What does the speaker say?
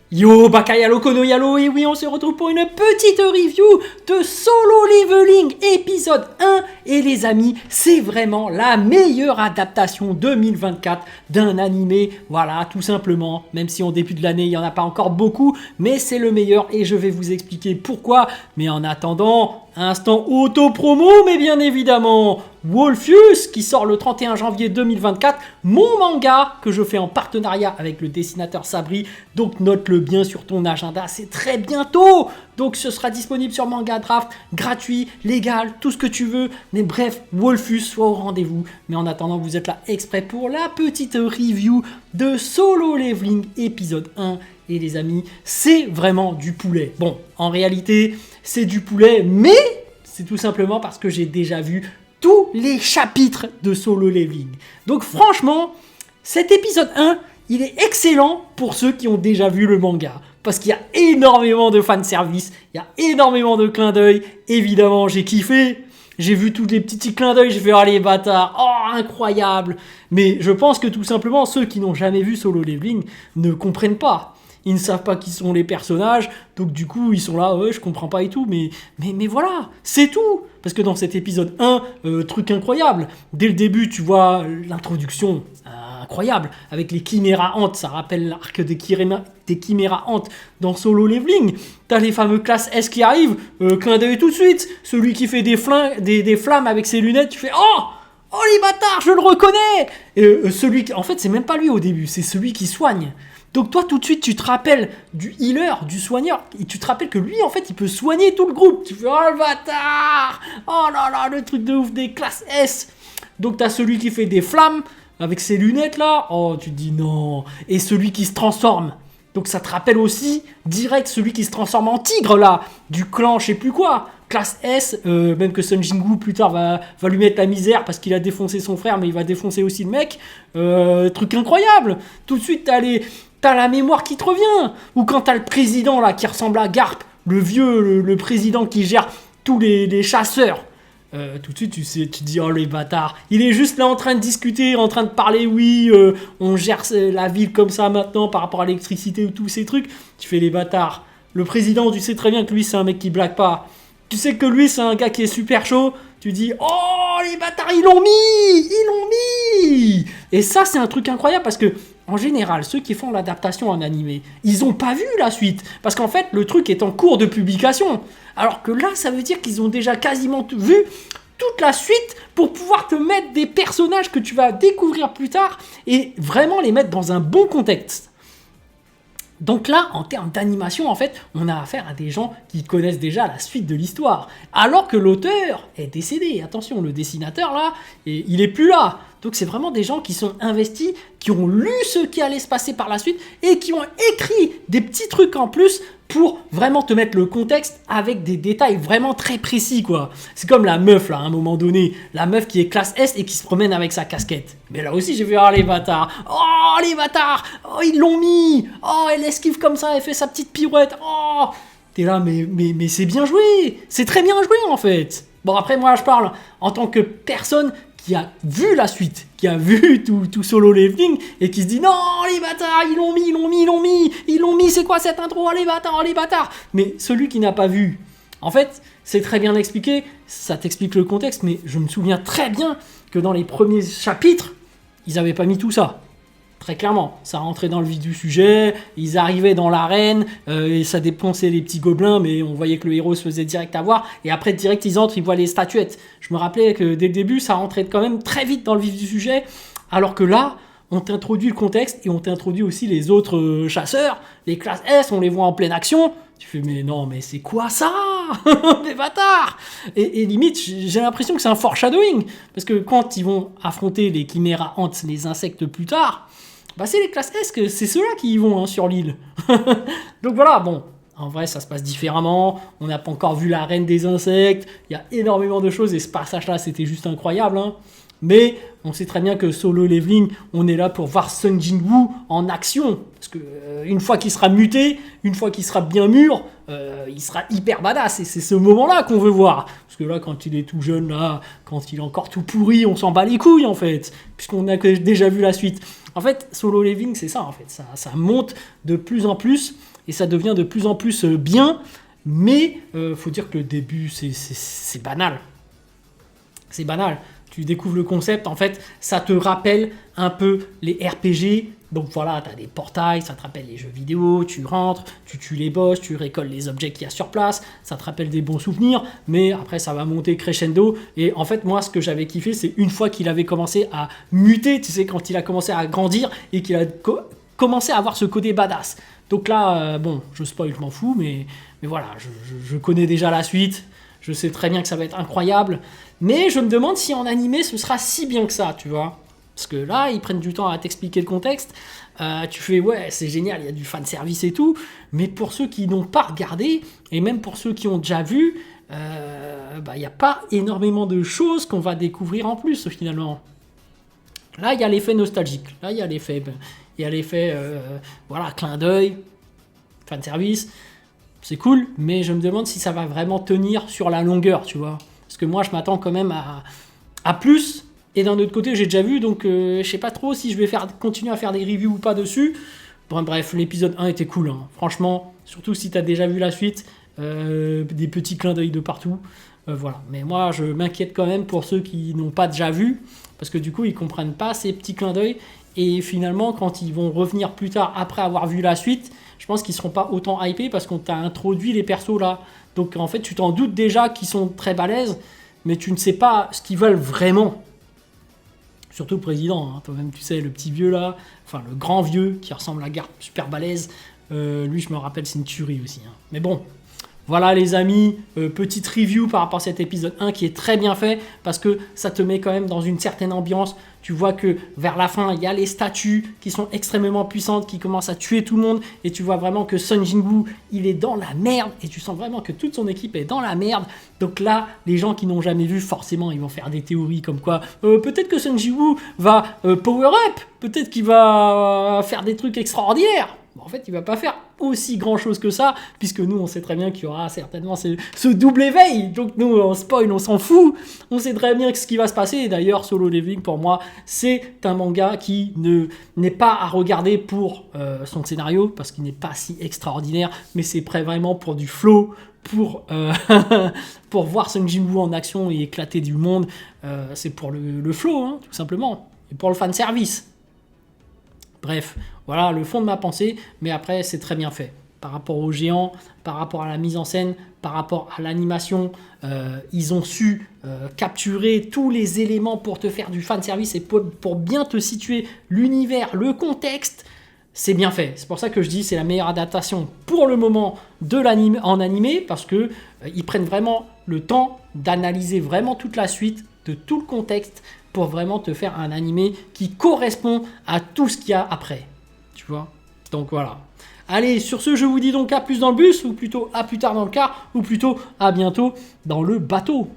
Yo, Bakayalo Kono Yalo, et oui, on se retrouve pour une petite review de Solo Leveling épisode 1. Et les amis, c'est vraiment la meilleure adaptation 2024 d'un animé. Voilà, tout simplement, même si en début de l'année, il n'y en a pas encore beaucoup, mais c'est le meilleur et je vais vous expliquer pourquoi. Mais en attendant, instant auto-promo, mais bien évidemment, Wolfius qui sort le 31 janvier 2024, mon manga que je fais en partenariat avec le dessinateur Sabri, donc note-le bien sur ton agenda, c'est très bientôt, donc ce sera disponible sur Manga Draft, gratuit, légal, tout ce que tu veux, mais bref, Wolfius, soit au rendez-vous, mais en attendant vous êtes là exprès pour la petite review de Solo Leveling épisode 1, et les amis, c'est vraiment du poulet. Bon, en réalité, c'est du poulet, mais c'est tout simplement parce que j'ai déjà vu tous les chapitres de Solo Leveling. Donc franchement, cet épisode 1, il est excellent pour ceux qui ont déjà vu le manga. Parce qu'il y a énormément de fanservice, il y a énormément de clins d'œil. Évidemment, j'ai kiffé. J'ai vu tous les petits clins d'œil, j'ai fait « Ah les bâtards, oh incroyable !» Mais je pense que tout simplement, ceux qui n'ont jamais vu Solo Leveling ne comprennent pas. Ils ne savent pas qui sont les personnages, donc du coup ils sont là, ouais je comprends pas et tout, mais voilà, c'est tout. Parce que dans cet épisode 1, truc incroyable, dès le début tu vois l'introduction incroyable, avec les Chiméra Ant, ça rappelle l'arc des Chiméra Ant dans Solo Leveling. T'as les fameux classes S qui arrivent, clin d'œil tout de suite, celui qui fait des flammes avec ses lunettes, tu fais « Oh les bâtards, je le reconnais !» Et celui qui, en fait c'est même pas lui au début, c'est celui qui soigne. Donc toi tout de suite tu te rappelles du healer, du soigneur, et tu te rappelles que lui en fait il peut soigner tout le groupe. Tu fais oh le bâtard, oh là là le truc de ouf des classes S. Donc t'as celui qui fait des flammes avec ses lunettes là, oh tu te dis non. Et celui qui se transforme. Donc ça te rappelle aussi direct celui qui se transforme en tigre là, du clan je sais plus quoi. Classe S, même que Sun Jingu plus tard va lui mettre la misère parce qu'il a défoncé son frère mais il va défoncer aussi le mec. Truc incroyable. Tout de suite t'as la mémoire qui te revient. Ou quand t'as le président là qui ressemble à Garp, le vieux, le président qui gère tous les chasseurs. Tout de suite tu te dis oh les bâtards. Il est juste là en train de discuter, en train de parler, oui, on gère la ville comme ça maintenant par rapport à l'électricité ou tous ces trucs. Tu fais les bâtards. Le président, tu sais très bien que lui c'est un mec qui blague pas. Tu sais que lui c'est un gars qui est super chaud. Tu dis oh les bâtards ils l'ont mis. Et ça c'est un truc incroyable parce que en général, ceux qui font l'adaptation en animé, ils n'ont pas vu la suite. Parce qu'en fait, le truc est en cours de publication. Alors que là, ça veut dire qu'ils ont déjà quasiment vu toute la suite pour pouvoir te mettre des personnages que tu vas découvrir plus tard et vraiment les mettre dans un bon contexte. Donc là, en termes d'animation, en fait, on a affaire à des gens qui connaissent déjà la suite de l'histoire. Alors que l'auteur est décédé. Attention, le dessinateur, là, il est plus là. Donc c'est vraiment des gens qui sont investis, qui ont lu ce qui allait se passer par la suite et qui ont écrit des petits trucs en plus pour vraiment te mettre le contexte avec des détails vraiment très précis, quoi. C'est comme la meuf, là, à un moment donné. La meuf qui est classe S et qui se promène avec sa casquette. Mais là aussi, j'ai vu, oh, les bâtards. Oh, les bâtards. Oh, ils l'ont mis. Oh, elle esquive comme ça, elle fait sa petite pirouette. Oh, t'es là, mais c'est bien joué. C'est très bien joué, en fait. Bon, après, moi, je parle en tant que personne qui a vu la suite, qui a vu tout Solo Leveling et qui se dit non les bâtards ils l'ont mis, c'est quoi cette intro, oh les bâtards. Mais celui qui n'a pas vu, en fait c'est très bien expliqué, ça t'explique le contexte, mais je me souviens très bien que dans les premiers chapitres ils n'avaient pas mis tout ça. Très clairement, ça rentrait dans le vif du sujet, ils arrivaient dans l'arène, et ça défonçait les petits gobelins, mais on voyait que le héros se faisait direct avoir, et après direct ils entrent, ils voient les statuettes. Je me rappelais que dès le début, ça rentrait quand même très vite dans le vif du sujet, alors que là, on t'introduit le contexte, et on t'introduit aussi les autres chasseurs, les classes S, on les voit en pleine action, tu fais mais non, mais c'est quoi ça les bâtards. Et limite, j'ai l'impression que c'est un foreshadowing, parce que quand ils vont affronter les Chiméra Ants, les insectes plus tard, bah c'est les classes S, que c'est ceux-là qui y vont sur l'île. Donc voilà, bon, en vrai ça se passe différemment, on n'a pas encore vu la reine des insectes, il y a énormément de choses et ce passage-là c'était juste incroyable. Mais on sait très bien que Solo Leveling, on est là pour voir Sun Jinwoo en action. Parce que une fois qu'il sera muté, une fois qu'il sera bien mûr, il sera hyper badass. Et c'est ce moment-là qu'on veut voir. Parce que là, quand il est tout jeune, là, quand il est encore tout pourri, on s'en bat les couilles en fait. Puisqu'on a déjà vu la suite. En fait, Solo Leveling, c'est ça en fait. Ça monte de plus en plus. et ça devient de plus en plus bien, mais faut dire que le début, c'est banal. C'est banal. Tu découvres le concept, en fait, ça te rappelle un peu les RPG. Donc voilà, tu as des portails, ça te rappelle les jeux vidéo, tu rentres, tu tues les boss, tu récoltes les objets qu'il y a sur place, ça te rappelle des bons souvenirs, mais après ça va monter crescendo. Et en fait, moi, ce que j'avais kiffé, c'est une fois qu'il avait commencé à muter, tu sais, quand il a commencé à grandir et qu'il a commencé à avoir ce côté badass. Donc là, bon, je spoil, je m'en fous, mais voilà, je connais déjà la suite, je sais très bien que ça va être incroyable, mais je me demande si en animé, ce sera si bien que ça, tu vois. Parce que là, ils prennent du temps à t'expliquer le contexte. Tu fais, ouais, c'est génial, il y a du fanservice et tout. Mais pour ceux qui n'ont pas regardé, et même pour ceux qui ont déjà vu, il n'y a pas énormément de choses qu'on va découvrir en plus, finalement. Là, il y a l'effet nostalgique. Là, il y a l'effet voilà, clin d'œil, fanservice. C'est cool, mais je me demande si ça va vraiment tenir sur la longueur, tu vois. Parce que moi, je m'attends quand même à plus. Et d'un autre côté, j'ai déjà vu, donc je sais pas trop si je vais continuer à faire des reviews ou pas dessus. Bon, bref, l'épisode 1 était cool, hein. Franchement, surtout si tu as déjà vu la suite, des petits clins d'œil de partout. Voilà. Mais moi, je m'inquiète quand même pour ceux qui n'ont pas déjà vu, parce que du coup, ils comprennent pas ces petits clins d'œil. Et finalement, quand ils vont revenir plus tard, après avoir vu la suite, je pense qu'ils seront pas autant hypés parce qu'on t'a introduit les persos là. Donc en fait, tu t'en doutes déjà qu'ils sont très balèzes, mais tu ne sais pas ce qu'ils veulent vraiment. Surtout le président, hein. Toi-même tu sais, le petit vieux là, enfin le grand vieux qui ressemble à Garp, super balèze, lui je me rappelle c'est une tuerie aussi, hein. Mais bon, voilà les amis, petite review par rapport à cet épisode 1 qui est très bien fait parce que ça te met quand même dans une certaine ambiance. Tu vois que vers la fin, il y a les statues qui sont extrêmement puissantes, qui commencent à tuer tout le monde. Et tu vois vraiment que Sun Jinwoo, il est dans la merde. Et tu sens vraiment que toute son équipe est dans la merde. Donc là, les gens qui n'ont jamais vu, forcément, ils vont faire des théories comme quoi peut-être que Sun Jinwoo va power up. Peut-être qu'il va faire des trucs extraordinaires. Bon, en fait, il va pas faire aussi grand chose que ça, puisque nous, on sait très bien qu'il y aura certainement ce double éveil. Donc nous, on spoil, on s'en fout. On sait très bien ce qui va se passer. Et d'ailleurs, Solo Leveling, pour moi, c'est un manga qui n'est pas à regarder pour son scénario, parce qu'il n'est pas si extraordinaire, mais c'est prêt vraiment pour du flow, pour voir Sun Jinwoo en action et éclater du monde. C'est pour le flow, hein, tout simplement. Et pour le fanservice. Bref, voilà le fond de ma pensée, mais après c'est très bien fait. Par rapport aux géants, par rapport à la mise en scène, par rapport à l'animation, ils ont su capturer tous les éléments pour te faire du fanservice et pour bien te situer l'univers, le contexte. C'est bien fait. C'est pour ça que je dis c'est la meilleure adaptation pour le moment de l'anime en animé, parce que ils prennent vraiment le temps d'analyser vraiment toute la suite, de tout le contexte, pour vraiment te faire un animé qui correspond à tout ce qu'il y a après. Tu vois ? Donc voilà. Allez, sur ce, je vous dis donc à plus dans le bus, ou plutôt à plus tard dans le car, ou plutôt à bientôt dans le bateau.